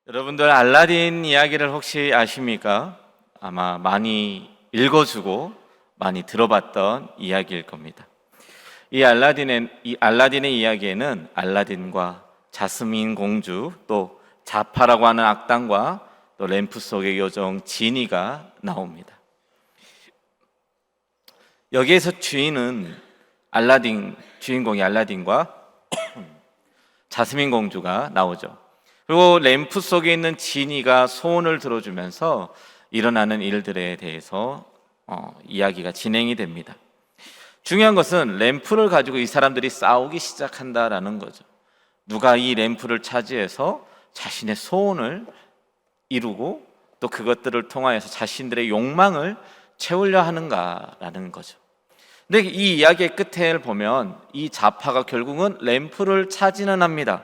여러분들 알라딘 이야기를 혹시 아십니까? 아마 많이 읽어주고 많이 들어봤던 이야기일 겁니다. 이 알라딘의 이야기에는 알라딘과 자스민 공주, 또 자파라고 하는 악당과 또 램프 속의 요정 지니가 나옵니다. 여기에서 주인공이 알라딘과 자스민 공주가 나오죠. 그리고 램프 속에 있는 지니가 소원을 들어주면서 일어나는 일들에 대해서 이야기가 진행이 됩니다. 중요한 것은 램프를 가지고 이 사람들이 싸우기 시작한다라는 거죠. 누가 이 램프를 차지해서 자신의 소원을 이루고 또 그것들을 통하여서 자신들의 욕망을 채우려 하는가라는 거죠. 근데 이 이야기의 끝을 보면 이 자파가 결국은 램프를 차지는 합니다.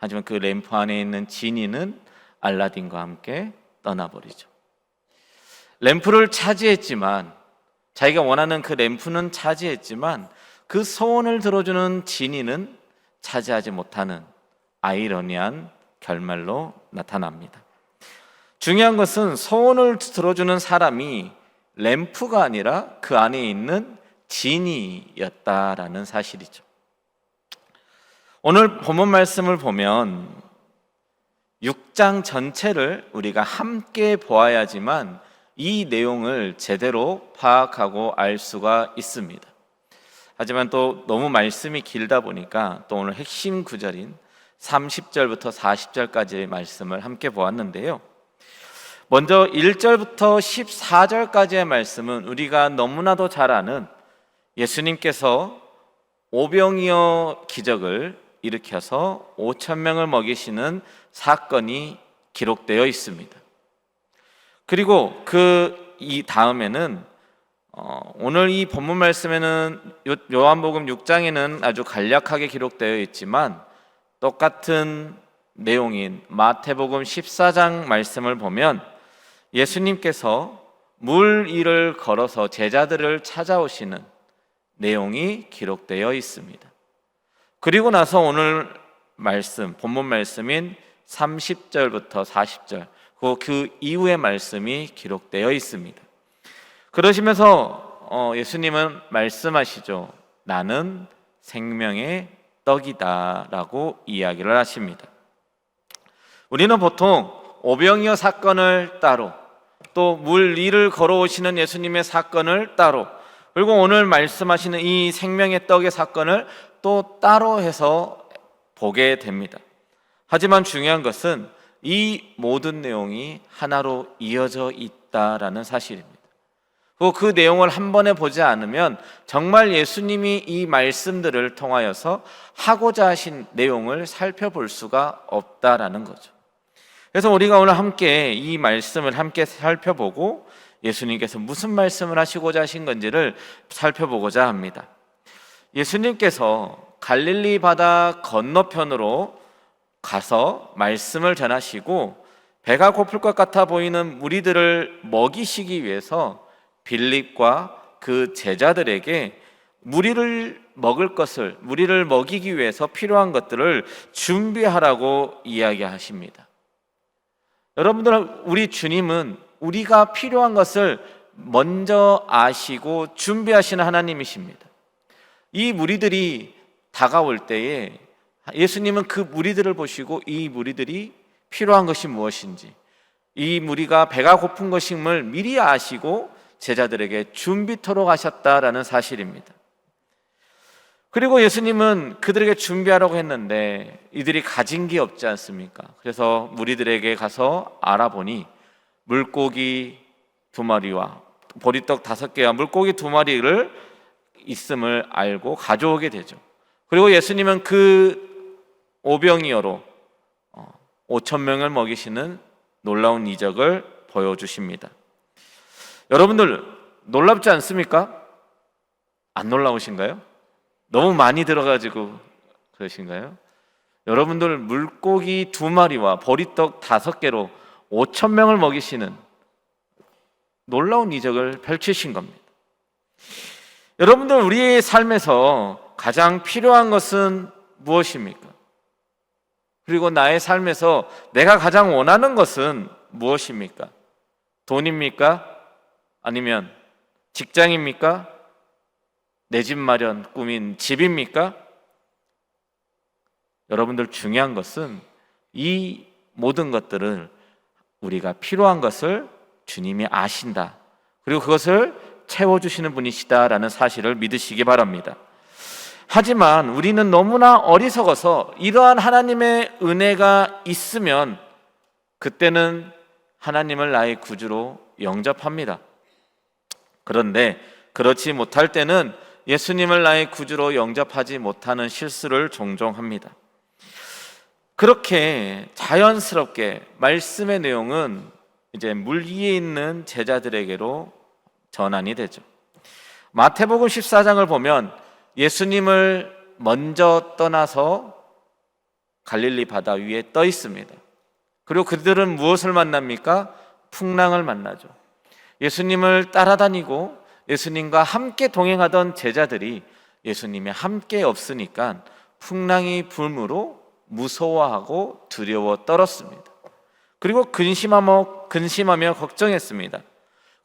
하지만 그 램프 안에 있는 지니는 알라딘과 함께 떠나버리죠. 램프를 차지했지만, 자기가 원하는 그 램프는 차지했지만 그 소원을 들어주는 지니는 차지하지 못하는 아이러니한 결말로 나타납니다. 중요한 것은 소원을 들어주는 사람이 램프가 아니라 그 안에 있는 지니였다라는 사실이죠. 오늘 본문 말씀을 보면 6장 전체를 우리가 함께 보아야지만 이 내용을 제대로 파악하고 알 수가 있습니다. 하지만 또 너무 말씀이 길다 보니까 또 오늘 핵심 구절인 30절부터 40절까지의 말씀을 함께 보았는데요. 먼저 1절부터 14절까지의 말씀은 우리가 너무나도 잘 아는 예수님께서 오병이어 기적을 일으켜서 5,000명을 먹이시는 사건이 기록되어 있습니다. 그리고 이 다음에는 오늘 이 본문 말씀에는 요한복음 6장에는 아주 간략하게 기록되어 있지만 똑같은 내용인 마태복음 14장 말씀을 보면 예수님께서 물 위를 걸어서 제자들을 찾아오시는 내용이 기록되어 있습니다. 그리고 나서 오늘 본문 말씀인 30절부터 40절, 그 이후의 말씀이 기록되어 있습니다. 그러시면서 예수님은 말씀하시죠. 나는 생명의 떡이다 라고 이야기를 하십니다. 우리는 보통 오병이어 사건을 따로, 또 물 위를 걸어오시는 예수님의 사건을 따로, 그리고 오늘 말씀하시는 이 생명의 떡의 사건을 또 따로 해서 보게 됩니다. 하지만 중요한 것은 이 모든 내용이 하나로 이어져 있다라는 사실입니다. 그 내용을 한 번에 보지 않으면 정말 예수님이 이 말씀들을 통하여서 하고자 하신 내용을 살펴볼 수가 없다라는 거죠. 그래서 우리가 오늘 함께 이 말씀을 함께 살펴보고 예수님께서 무슨 말씀을 하시고자 하신 건지를 살펴보고자 합니다. 예수님께서 갈릴리 바다 건너편으로 가서 말씀을 전하시고 배가 고플 것 같아 보이는 무리들을 먹이시기 위해서 빌립과 그 제자들에게 무리를 먹이기 위해서 필요한 것들을 준비하라고 이야기하십니다. 여러분들, 우리 주님은 우리가 필요한 것을 먼저 아시고 준비하시는 하나님이십니다. 이 무리들이 다가올 때에 예수님은 그 무리들을 보시고 이 무리들이 필요한 것이 무엇인지, 이 무리가 배가 고픈 것임을 미리 아시고 제자들에게 준비토록 하셨다라는 사실입니다. 그리고 예수님은 그들에게 준비하라고 했는데 이들이 가진 게 없지 않습니까? 그래서 무리들에게 가서 알아보니 물고기 2마리와 보리떡 5개와 물고기 2마리를 있음을 알고 가져오게 되죠. 그리고 예수님은 그 오병이어로 5,000명을 먹이시는 놀라운 이적을 보여주십니다. 여러분들 놀랍지 않습니까? 안 놀라우신가요? 너무 많이 들어가지고 그러신가요? 여러분들 물고기 2마리와 보리떡 5개로 5,000명을 먹이시는 놀라운 이적을 펼치신 겁니다. 여러분들, 우리의 삶에서 가장 필요한 것은 무엇입니까? 그리고 나의 삶에서 내가 가장 원하는 것은 무엇입니까? 돈입니까? 아니면 직장입니까? 내 집 마련 꿈인 집입니까? 여러분들 중요한 것은 이 모든 것들을 우리가 필요한 것을 주님이 아신다. 그리고 그것을 채워주시는 분이시다라는 사실을 믿으시기 바랍니다. 하지만 우리는 너무나 어리석어서 이러한 하나님의 은혜가 있으면 그때는 하나님을 나의 구주로 영접합니다. 그런데 그렇지 못할 때는 예수님을 나의 구주로 영접하지 못하는 실수를 종종 합니다. 그렇게 자연스럽게 말씀의 내용은 이제 물 위에 있는 제자들에게로 전환이 되죠. 마태복음 14장을 보면 예수님을 먼저 떠나서 갈릴리 바다 위에 떠 있습니다. 그리고 그들은 무엇을 만납니까? 풍랑을 만나죠. 예수님을 따라다니고 예수님과 함께 동행하던 제자들이 예수님이 함께 없으니까 풍랑이 불므로 무서워하고 두려워 떨었습니다. 그리고 근심하며 걱정했습니다.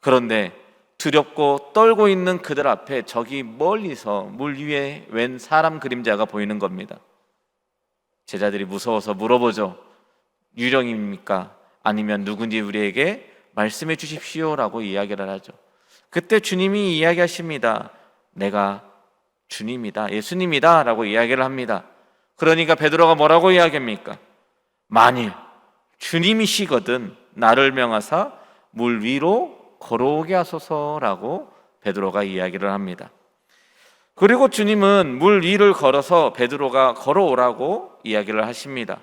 그런데 두렵고 떨고 있는 그들 앞에 저기 멀리서 물 위에 웬 사람 그림자가 보이는 겁니다. 제자들이 무서워서 물어보죠. 유령입니까? 아니면 누군지 우리에게 말씀해 주십시오라고 이야기를 하죠. 그때 주님이 이야기하십니다. 내가 주님이다, 예수님이다 라고 이야기를 합니다. 그러니까 베드로가 뭐라고 이야기합니까? 만일 주님이시거든 나를 명하사 물 위로 걸어오게 하소서라고 베드로가 이야기를 합니다. 그리고 주님은 물 위를 걸어서 베드로가 걸어오라고 이야기를 하십니다.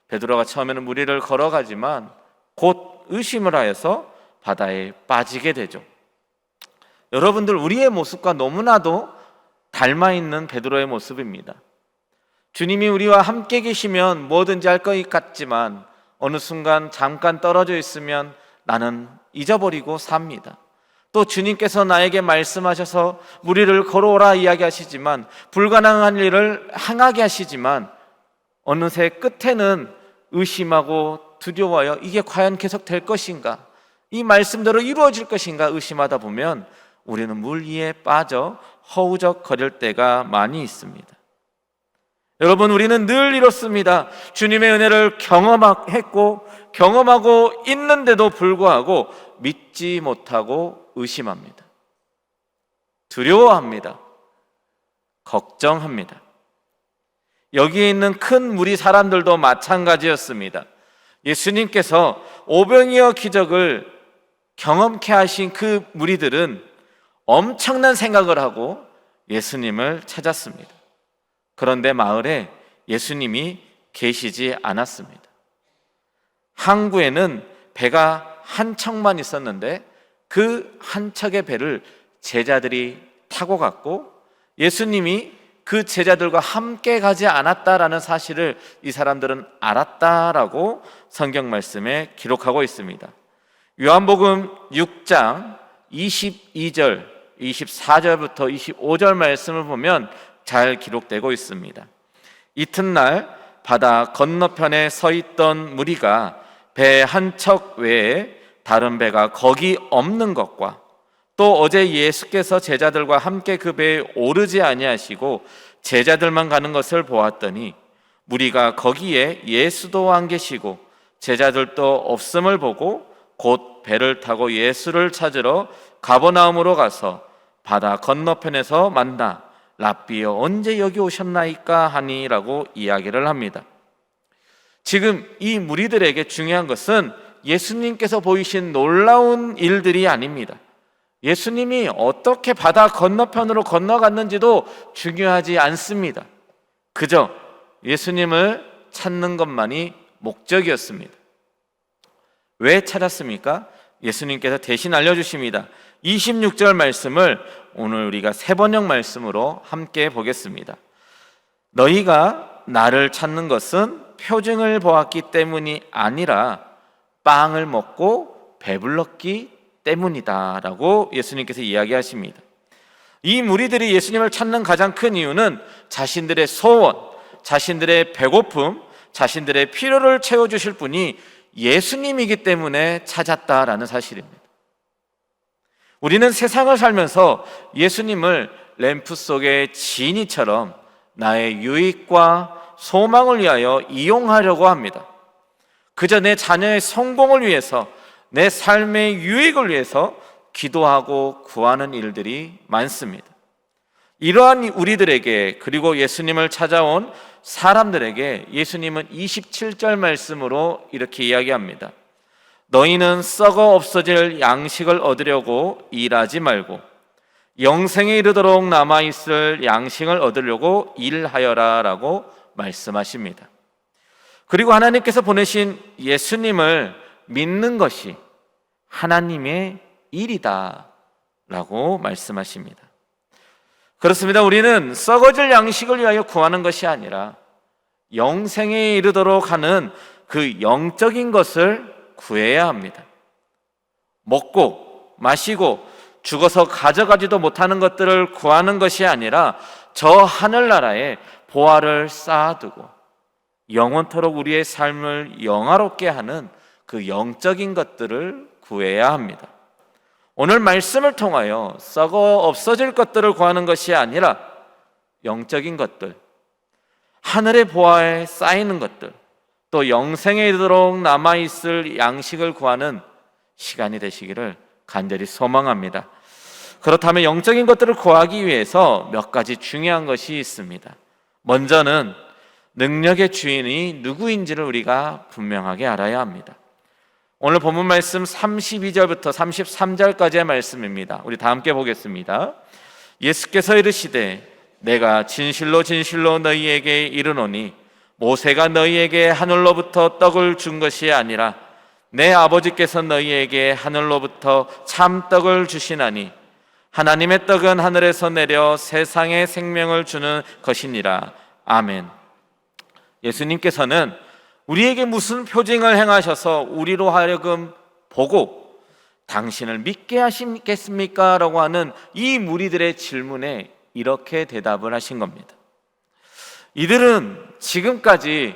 베드로가 처음에는 물 위를 걸어가지만 곧 의심을 하여서 바다에 빠지게 되죠. 여러분들, 우리의 모습과 너무나도 닮아있는 베드로의 모습입니다. 주님이 우리와 함께 계시면 뭐든지 할 것 같지만 어느 순간 잠깐 떨어져 있으면 나는 잊어버리고 삽니다. 또 주님께서 나에게 말씀하셔서 물 위를 걸어오라 이야기하시지만 불가능한 일을 행하게 하시지만 어느새 끝에는 의심하고 두려워요. 이게 과연 계속 될 것인가? 이 말씀대로 이루어질 것인가 의심하다 보면 우리는 물 위에 빠져 허우적거릴 때가 많이 있습니다. 여러분, 우리는 늘 이렇습니다. 주님의 은혜를 경험하고 있는데도 불구하고 믿지 못하고 의심합니다. 두려워합니다. 걱정합니다. 여기에 있는 큰 무리 사람들도 마찬가지였습니다. 예수님께서 오병이어 기적을 경험케 하신 그 무리들은 엄청난 생각을 하고 예수님을 찾았습니다. 그런데 마을에 예수님이 계시지 않았습니다. 항구에는 배가 한 척만 있었는데 그 한 척의 배를 제자들이 타고 갔고 예수님이 그 제자들과 함께 가지 않았다라는 사실을 이 사람들은 알았다라고 성경 말씀에 기록하고 있습니다. 요한복음 6장 22절, 24절부터 25절 말씀을 보면 잘 기록되고 있습니다. 이튿날 바다 건너편에 서 있던 무리가 배 한 척 외에 다른 배가 거기 없는 것과 또 어제 예수께서 제자들과 함께 그 배에 오르지 아니하시고 제자들만 가는 것을 보았더니 무리가 거기에 예수도 안 계시고 제자들도 없음을 보고 곧 배를 타고 예수를 찾으러 가버나움으로 가서 바다 건너편에서 만나 랍비여 언제 여기 오셨나이까 하니라고 이야기를 합니다. 지금 이 무리들에게 중요한 것은 예수님께서 보이신 놀라운 일들이 아닙니다. 예수님이 어떻게 바다 건너편으로 건너갔는지도 중요하지 않습니다. 그저 예수님을 찾는 것만이 목적이었습니다. 왜 찾았습니까? 예수님께서 대신 알려주십니다. 26절 말씀을 오늘 우리가 세번역 말씀으로 함께 보겠습니다. 너희가 나를 찾는 것은 표징을 보았기 때문이 아니라 빵을 먹고 배불렀기 때문이다 라고 예수님께서 이야기하십니다. 이 무리들이 예수님을 찾는 가장 큰 이유는 자신들의 소원, 자신들의 배고픔, 자신들의 필요를 채워주실 분이 예수님이기 때문에 찾았다라는 사실입니다. 우리는 세상을 살면서 예수님을 램프 속의 진이처럼 나의 유익과 소망을 위하여 이용하려고 합니다. 그저 내 자녀의 성공을 위해서, 내 삶의 유익을 위해서 기도하고 구하는 일들이 많습니다. 이러한 우리들에게, 그리고 예수님을 찾아온 사람들에게 예수님은 27절 말씀으로 이렇게 이야기합니다. 너희는 썩어 없어질 양식을 얻으려고 일하지 말고 영생에 이르도록 남아있을 양식을 얻으려고 일하여라 라고 말씀하십니다. 그리고 하나님께서 보내신 예수님을 믿는 것이 하나님의 일이다 라고 말씀하십니다. 그렇습니다. 우리는 썩어질 양식을 위하여 구하는 것이 아니라 영생에 이르도록 하는 그 영적인 것을 구해야 합니다. 먹고 마시고 죽어서 가져가지도 못하는 것들을 구하는 것이 아니라 저 하늘나라에 보화를 쌓아두고 영원토록 우리의 삶을 영화롭게 하는 그 영적인 것들을 구해야 합니다. 오늘 말씀을 통하여 썩어 없어질 것들을 구하는 것이 아니라 영적인 것들, 하늘의 보화에 쌓이는 것들, 또 영생에 이르도록 남아있을 양식을 구하는 시간이 되시기를 간절히 소망합니다. 그렇다면 영적인 것들을 구하기 위해서 몇 가지 중요한 것이 있습니다. 먼저는 능력의 주인이 누구인지를 우리가 분명하게 알아야 합니다. 오늘 본문 말씀 32절부터 33절까지의 말씀입니다. 우리 다 함께 보겠습니다. 예수께서 이르시되 내가 진실로 진실로 너희에게 이르노니 모세가 너희에게 하늘로부터 떡을 준 것이 아니라 내 아버지께서 너희에게 하늘로부터 참떡을 주시나니 하나님의 떡은 하늘에서 내려 세상에 생명을 주는 것이니라. 아멘. 예수님께서는 우리에게 무슨 표징을 행하셔서 우리로 하여금 보고 당신을 믿게 하시겠습니까? 라고 하는 이 무리들의 질문에 이렇게 대답을 하신 겁니다. 이들은 지금까지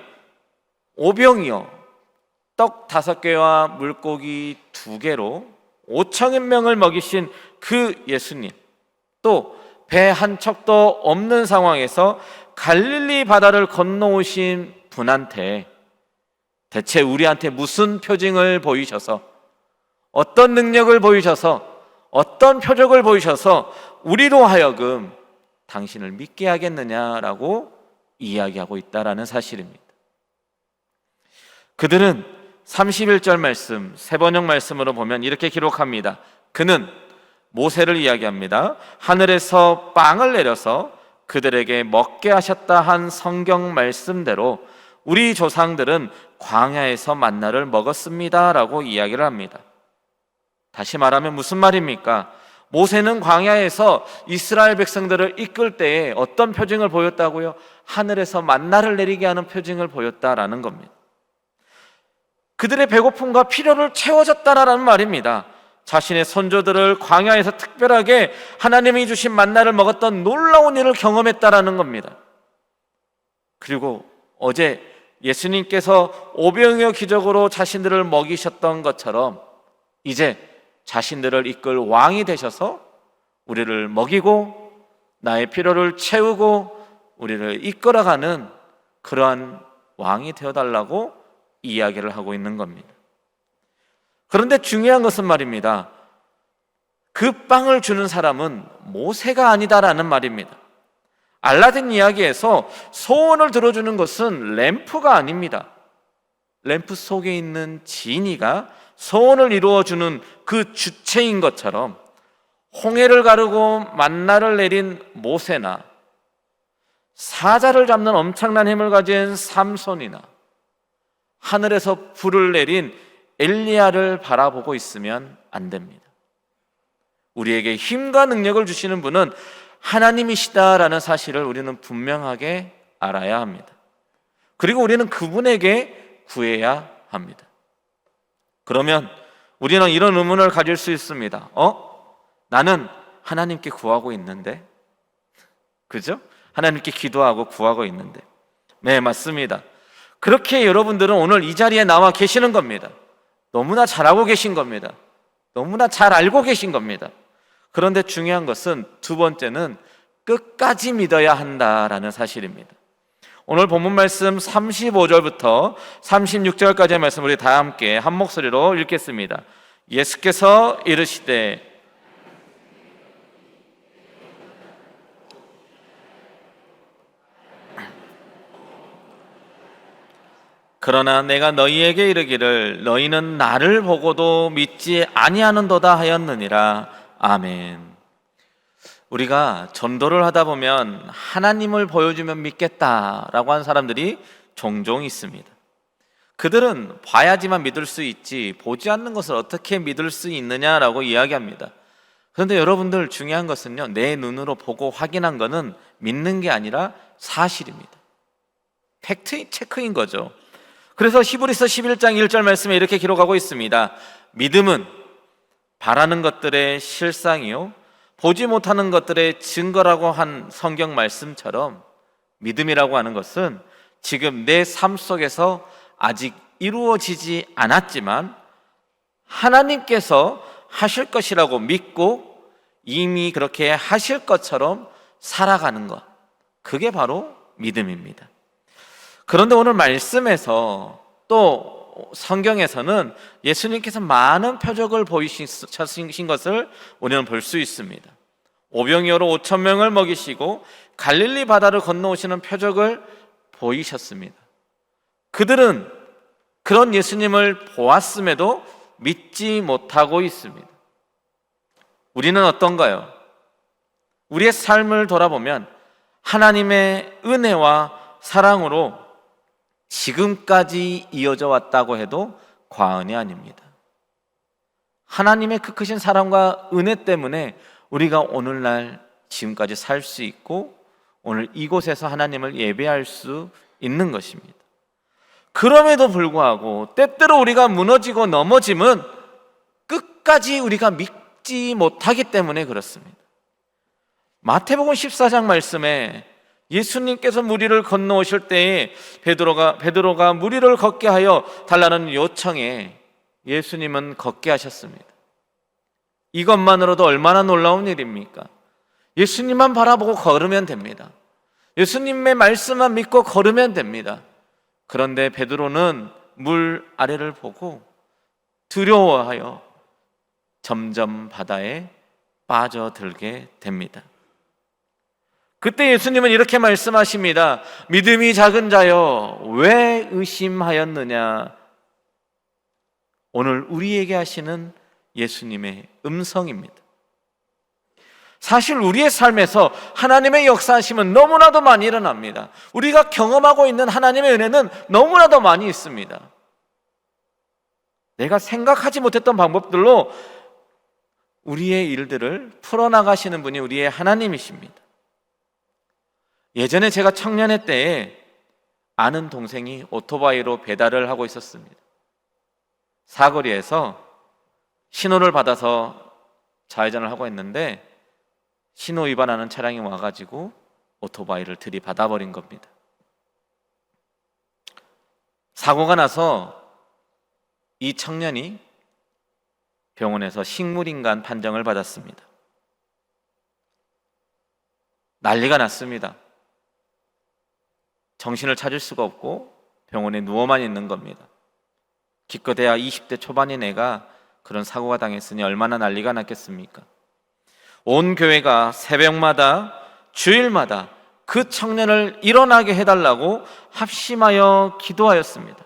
오병이어 떡 5개와 물고기 2개로 5,000여 명을 먹이신 그 예수님, 또 배 한 척도 없는 상황에서 갈릴리 바다를 건너오신 분한테 대체 우리한테 무슨 표징을 보이셔서, 어떤 능력을 보이셔서, 어떤 표적을 보이셔서 우리로 하여금 당신을 믿게 하겠느냐라고 이야기하고 있다라는 사실입니다. 그들은 31절 말씀, 세번역 말씀으로 보면 이렇게 기록합니다. 그는 모세를 이야기합니다. 하늘에서 빵을 내려서 그들에게 먹게 하셨다 한 성경 말씀대로 우리 조상들은 광야에서 만나를 먹었습니다 라고 이야기를 합니다. 다시 말하면 무슨 말입니까? 모세는 광야에서 이스라엘 백성들을 이끌 때에 어떤 표징을 보였다고요? 하늘에서 만나를 내리게 하는 표징을 보였다라는 겁니다. 그들의 배고픔과 필요를 채워줬다라는 말입니다. 자신의 선조들을 광야에서 특별하게 하나님이 주신 만나를 먹었던 놀라운 일을 경험했다라는 겁니다. 그리고 어제 예수님께서 오병이어 기적으로 자신들을 먹이셨던 것처럼 이제 자신들을 이끌 왕이 되셔서 우리를 먹이고 나의 필요를 채우고 우리를 이끌어가는 그러한 왕이 되어달라고 이야기를 하고 있는 겁니다. 그런데 중요한 것은 말입니다. 그 빵을 주는 사람은 모세가 아니다라는 말입니다. 알라딘 이야기에서 소원을 들어주는 것은 램프가 아닙니다. 램프 속에 있는 지니가 소원을 이루어주는 그 주체인 것처럼 홍해를 가르고 만나를 내린 모세나 사자를 잡는 엄청난 힘을 가진 삼손이나 하늘에서 불을 내린 엘리야를 바라보고 있으면 안 됩니다. 우리에게 힘과 능력을 주시는 분은 하나님이시다라는 사실을 우리는 분명하게 알아야 합니다. 그리고 우리는 그분에게 구해야 합니다. 그러면 우리는 이런 의문을 가질 수 있습니다. 나는 하나님께 구하고 있는데, 그죠? 하나님께 기도하고 구하고 있는데. 네, 맞습니다. 그렇게 여러분들은 오늘 이 자리에 나와 계시는 겁니다. 너무나 잘하고 계신 겁니다. 너무나 잘 알고 계신 겁니다. 그런데 중요한 것은 두 번째는 끝까지 믿어야 한다라는 사실입니다. 오늘 본문 말씀 35절부터 36절까지의 말씀 우리 다 함께 한 목소리로 읽겠습니다. 예수께서 이르시되 그러나 내가 너희에게 이르기를 너희는 나를 보고도 믿지 아니하는도다 하였느니라. 아멘. 우리가 전도를 하다 보면 하나님을 보여주면 믿겠다라고 하는 사람들이 종종 있습니다. 그들은 봐야지만 믿을 수 있지 보지 않는 것을 어떻게 믿을 수 있느냐라고 이야기합니다. 그런데 여러분들 중요한 것은요, 내 눈으로 보고 확인한 것은 믿는 게 아니라 사실입니다. 팩트 체크인 거죠. 그래서 히브리서 11장 1절 말씀에 이렇게 기록하고 있습니다. 믿음은 바라는 것들의 실상이요 보지 못하는 것들의 증거라고 한 성경 말씀처럼 믿음이라고 하는 것은 지금 내 삶 속에서 아직 이루어지지 않았지만 하나님께서 하실 것이라고 믿고 이미 그렇게 하실 것처럼 살아가는 것, 그게 바로 믿음입니다. 그런데 오늘 말씀에서 또 성경에서는 예수님께서 많은 표적을 보이신 것을 우리는 볼 수 있습니다. 오병이어로 5천 명을 먹이시고 갈릴리 바다를 건너오시는 표적을 보이셨습니다. 그들은 그런 예수님을 보았음에도 믿지 못하고 있습니다. 우리는 어떤가요? 우리의 삶을 돌아보면 하나님의 은혜와 사랑으로 지금까지 이어져 왔다고 해도 과언이 아닙니다. 하나님의 그 크신 사랑과 은혜 때문에 우리가 오늘날 지금까지 살 수 있고 오늘 이곳에서 하나님을 예배할 수 있는 것입니다. 그럼에도 불구하고 때때로 우리가 무너지고 넘어짐은 끝까지 우리가 믿지 못하기 때문에 그렇습니다. 마태복음 14장 말씀에 예수님께서 무리를 건너오실 때에 베드로가 무리를 걷게 하여 달라는 요청에 예수님은 걷게 하셨습니다. 이것만으로도 얼마나 놀라운 일입니까? 예수님만 바라보고 걸으면 됩니다. 예수님의 말씀만 믿고 걸으면 됩니다. 그런데 베드로는 물 아래를 보고 두려워하여 점점 바다에 빠져들게 됩니다. 그때 예수님은 이렇게 말씀하십니다. 믿음이 작은 자여 왜 의심하였느냐. 오늘 우리에게 하시는 예수님의 음성입니다. 사실 우리의 삶에서 하나님의 역사하심은 너무나도 많이 일어납니다. 우리가 경험하고 있는 하나님의 은혜는 너무나도 많이 있습니다. 내가 생각하지 못했던 방법들로 우리의 일들을 풀어나가시는 분이 우리의 하나님이십니다. 예전에 제가 청년회 때에 아는 동생이 오토바이로 배달을 하고 있었습니다. 사거리에서 신호를 받아서 좌회전을 하고 있는데 신호 위반하는 차량이 와가지고 오토바이를 들이받아버린 겁니다. 사고가 나서 이 청년이 병원에서 식물인간 판정을 받았습니다. 난리가 났습니다. 정신을 차릴 수가 없고 병원에 누워만 있는 겁니다. 기껏해야 20대 초반인 애가 그런 사고가 당했으니 얼마나 난리가 났겠습니까? 온 교회가 새벽마다 주일마다 그 청년을 일어나게 해달라고 합심하여 기도하였습니다.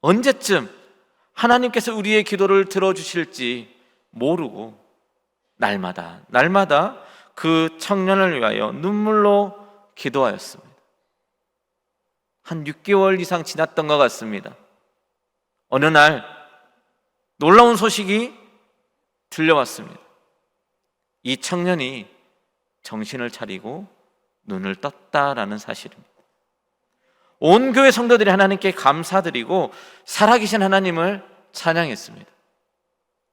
언제쯤 하나님께서 우리의 기도를 들어주실지 모르고 날마다 그 청년을 위하여 눈물로 기도하였습니다. 한 6개월 이상 지났던 것 같습니다. 어느 날 놀라운 소식이 들려왔습니다. 이 청년이 정신을 차리고 눈을 떴다라는 사실입니다. 온 교회 성도들이 하나님께 감사드리고 살아계신 하나님을 찬양했습니다.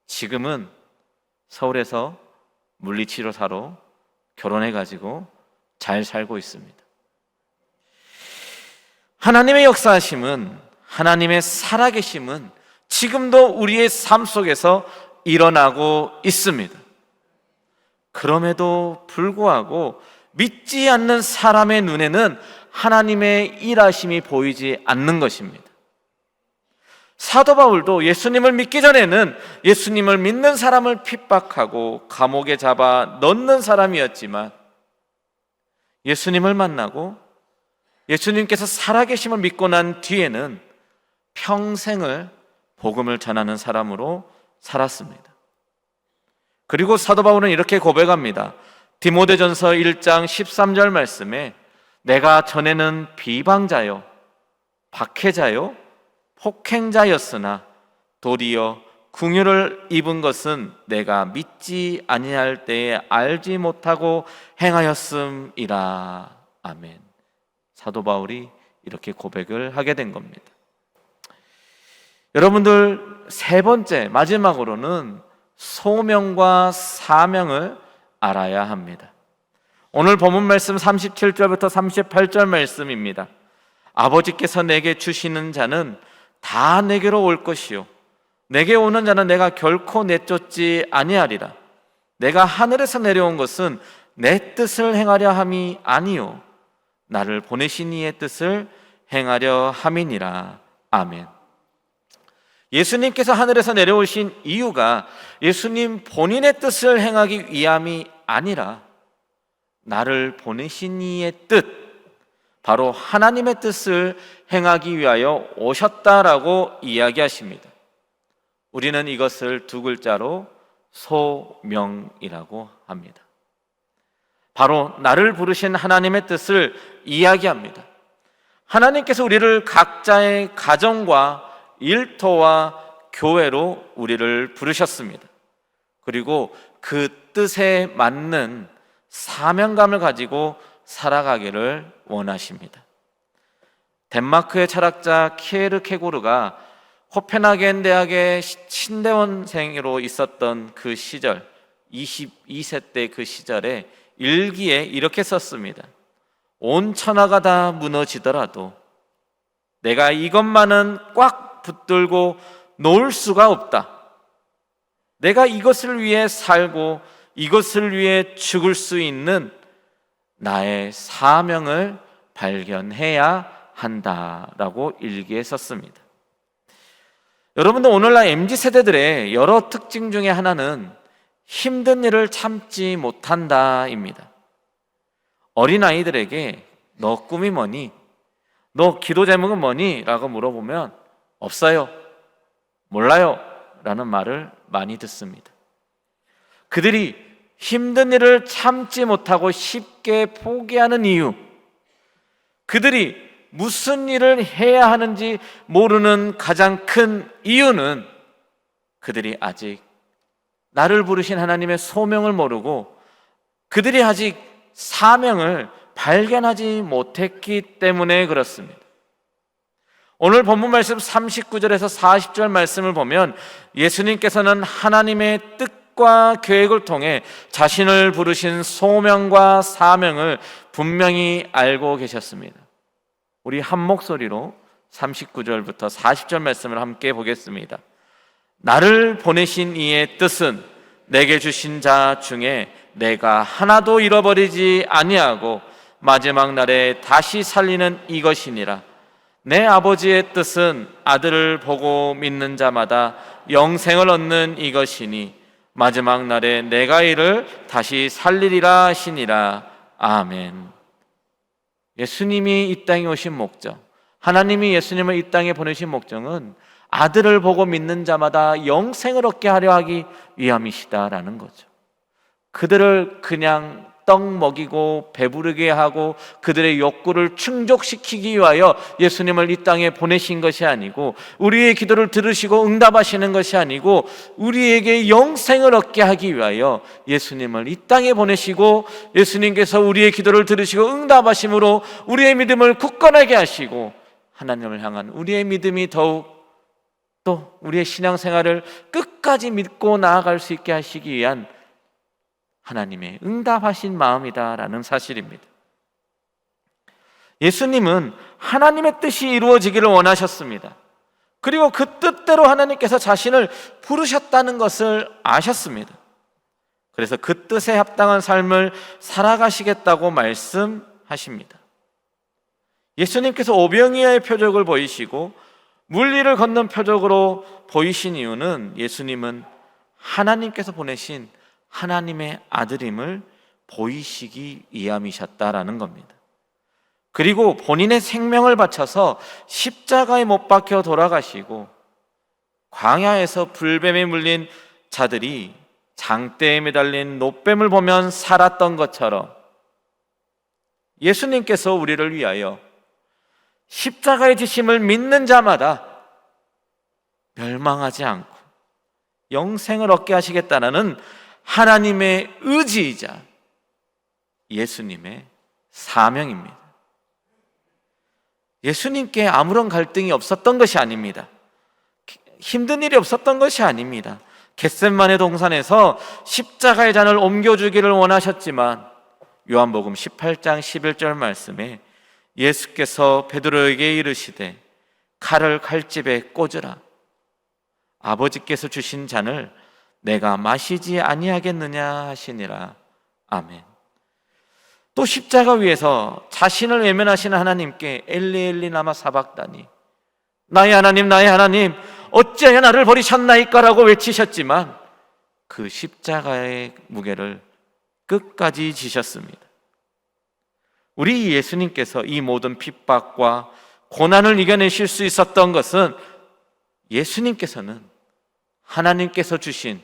지금은 서울에서 물리치료사로 결혼해가지고 잘 살고 있습니다. 하나님의 역사하심은, 하나님의 살아계심은 지금도 우리의 삶 속에서 일어나고 있습니다. 그럼에도 불구하고 믿지 않는 사람의 눈에는 하나님의 일하심이 보이지 않는 것입니다. 사도 바울도 예수님을 믿기 전에는 예수님을 믿는 사람을 핍박하고 감옥에 잡아 넣는 사람이었지만, 예수님을 만나고 예수님께서 살아계심을 믿고 난 뒤에는 평생을 복음을 전하는 사람으로 살았습니다. 그리고 사도 바울은 이렇게 고백합니다. 디모데전서 1장 13절 말씀에 내가 전에는 비방자요 박해자요 폭행자였으나 도리어 긍휼을 입은 것은 내가 믿지 아니할 때에 알지 못하고 행하였음이라. 아멘. 사도 바울이 이렇게 고백을 하게 된 겁니다. 여러분들, 세 번째, 마지막으로는 소명과 사명을 알아야 합니다. 오늘 본문 말씀 37절부터 38절 말씀입니다. 아버지께서 내게 주시는 자는 다 내게로 올 것이요 내게 오는 자는 내가 결코 내쫓지 아니하리라. 내가 하늘에서 내려온 것은 내 뜻을 행하려 함이 아니요 나를 보내신 이의 뜻을 행하려 함이니라. 아멘. 예수님께서 하늘에서 내려오신 이유가 예수님 본인의 뜻을 행하기 위함이 아니라 나를 보내신 이의 뜻, 바로 하나님의 뜻을 행하기 위하여 오셨다라고 이야기하십니다. 우리는 이것을 두 글자로 소명이라고 합니다. 바로 나를 부르신 하나님의 뜻을 이야기합니다. 하나님께서 우리를 각자의 가정과 일터와 교회로 우리를 부르셨습니다. 그리고 그 뜻에 맞는 사명감을 가지고 살아가기를 원하십니다. 덴마크의 철학자 키에르케고르가 코펜하겐 대학의 신대원생으로 있었던 그 시절, 22세 때 그 시절에 일기에 이렇게 썼습니다. 온 천하가 다 무너지더라도 내가 이것만은 꽉 붙들고 놓을 수가 없다. 내가 이것을 위해 살고 이것을 위해 죽을 수 있는 나의 사명을 발견해야 한다라고 일기에 썼습니다. 여러분들, 오늘날 MZ세대들의 여러 특징 중에 하나는 힘든 일을 참지 못한다입니다. 어린아이들에게 너 꿈이 뭐니? 너 기도 제목은 뭐니? 라고 물어보면 없어요, 몰라요 라는 말을 많이 듣습니다. 그들이 힘든 일을 참지 못하고 쉽게 포기하는 이유, 그들이 무슨 일을 해야 하는지 모르는 가장 큰 이유는 그들이 아직 나를 부르신 하나님의 소명을 모르고 그들이 아직 사명을 발견하지 못했기 때문에 그렇습니다. 오늘 본문 말씀 39절에서 40절 말씀을 보면 예수님께서는 하나님의 뜻과 계획을 통해 자신을 부르신 소명과 사명을 분명히 알고 계셨습니다. 우리 한 목소리로 39절부터 40절 말씀을 함께 보겠습니다. 나를 보내신 이의 뜻은 내게 주신 자 중에 내가 하나도 잃어버리지 아니하고 마지막 날에 다시 살리는 이것이니라. 내 아버지의 뜻은 아들을 보고 믿는 자마다 영생을 얻는 이것이니 마지막 날에 내가 이를 다시 살리리라 하시니라. 아멘. 예수님이 이 땅에 오신 목적, 하나님이 예수님을 이 땅에 보내신 목적은 아들을 보고 믿는 자마다 영생을 얻게 하려 하기 위함이시다라는 거죠. 그들을 그냥 떡 먹이고 배부르게 하고 그들의 욕구를 충족시키기 위하여 예수님을 이 땅에 보내신 것이 아니고, 우리의 기도를 들으시고 응답하시는 것이 아니고 우리에게 영생을 얻게 하기 위하여 예수님을 이 땅에 보내시고, 예수님께서 우리의 기도를 들으시고 응답하심으로 우리의 믿음을 굳건하게 하시고 하나님을 향한 우리의 믿음이 더욱 또 우리의 신앙생활을 끝까지 믿고 나아갈 수 있게 하시기 위한 하나님의 응답하신 마음이다라는 사실입니다. 예수님은 하나님의 뜻이 이루어지기를 원하셨습니다. 그리고 그 뜻대로 하나님께서 자신을 부르셨다는 것을 아셨습니다. 그래서 그 뜻에 합당한 삶을 살아가시겠다고 말씀하십니다. 예수님께서 오병이어의 표적을 보이시고 물리를 걷는 표적으로 보이신 이유는 예수님은 하나님께서 보내신 하나님의 아들임을 보이시기 위함이셨다라는 겁니다. 그리고 본인의 생명을 바쳐서 십자가에 못 박혀 돌아가시고 광야에서 불뱀에 물린 자들이 장대에 매달린 노뱀을 보면 살았던 것처럼 예수님께서 우리를 위하여 십자가의 지심을 믿는 자마다 멸망하지 않고 영생을 얻게 하시겠다는 하나님의 의지이자 예수님의 사명입니다. 예수님께 아무런 갈등이 없었던 것이 아닙니다. 힘든 일이 없었던 것이 아닙니다. 겟셋마네 동산에서 십자가의 잔을 옮겨주기를 원하셨지만 요한복음 18장 11절 말씀에 예수께서 베드로에게 이르시되 칼을 칼집에 꽂으라. 아버지께서 주신 잔을 내가 마시지 아니하겠느냐 하시니라. 아멘. 또 십자가 위에서 자신을 외면하시는 하나님께 엘리 엘리 라마 사박다니, 나의 하나님 어찌하여 나를 버리셨나이까 라고 외치셨지만 그 십자가의 무게를 끝까지 지셨습니다. 우리 예수님께서 이 모든 핍박과 고난을 이겨내실 수 있었던 것은 예수님께서는 하나님께서 주신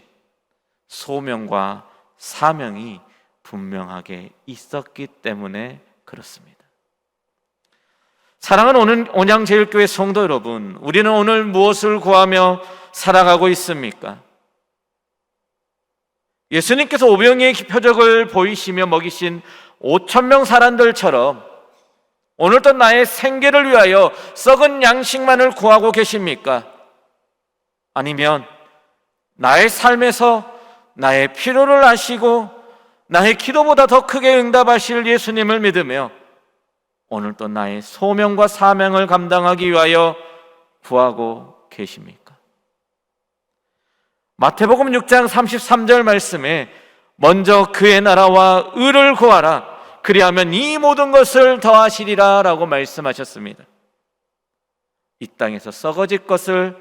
소명과 사명이 분명하게 있었기 때문에 그렇습니다. 사랑하는 온양제일교회 성도 여러분, 우리는 오늘 무엇을 구하며 살아가고 있습니까? 예수님께서 오병이의 표적을 보이시며 먹이신 5,000명 사람들처럼 오늘도 나의 생계를 위하여 썩은 양식만을 구하고 계십니까? 아니면 나의 삶에서 나의 필요를 아시고 나의 기도보다 더 크게 응답하실 예수님을 믿으며 오늘도 나의 소명과 사명을 감당하기 위하여 구하고 계십니까? 마태복음 6장 33절 말씀에 먼저 그의 나라와 의를 구하라, 그리하면 이 모든 것을 더하시리라 라고 말씀하셨습니다. 이 땅에서 썩어질 것을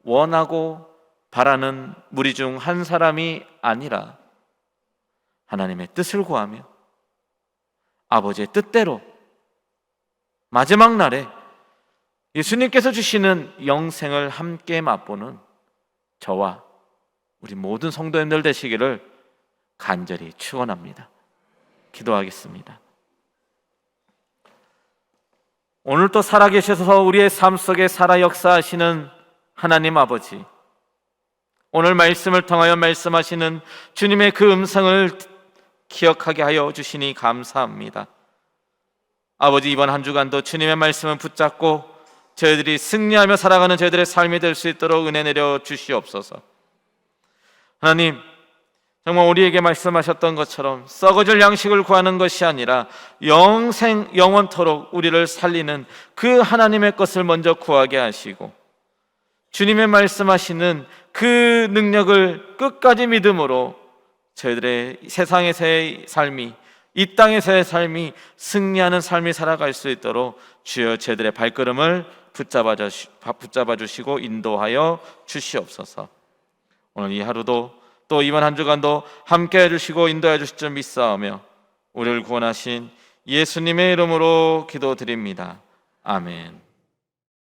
원하고 바라는 무리 중 한 사람이 아니라 하나님의 뜻을 구하며 아버지의 뜻대로 마지막 날에 예수님께서 주시는 영생을 함께 맛보는 저와 우리 모든 성도님들 되시기를 간절히 축원합니다. 기도하겠습니다. 오늘 또 살아계셔서 우리의 삶 속에 살아 역사하시는 하나님 아버지, 오늘 말씀을 통하여 말씀하시는 주님의 그 음성을 기억하게 하여 주시니 감사합니다. 아버지, 이번 한 주간도 주님의 말씀을 붙잡고 저희들이 승리하며 살아가는 저희들의 삶이 될 수 있도록 은혜 내려 주시옵소서. 하나님, 정말 우리에게 말씀하셨던 것처럼 썩어질 양식을 구하는 것이 아니라 영원토록 우리를 살리는 그 하나님의 것을 먼저 구하게 하시고 주님의 말씀하시는 그 능력을 끝까지 믿음으로 저희들의 세상에서의 삶이, 이 땅에서의 삶이 승리하는 삶이 살아갈 수 있도록 주여 저희들의 발걸음을 붙잡아 주시고 인도하여 주시옵소서. 오늘 이 하루도 또 이번 한 주간도 함께 해주시고 인도해 주실 줄 믿사오며 우리를 구원하신 예수님의 이름으로 기도드립니다. 아멘.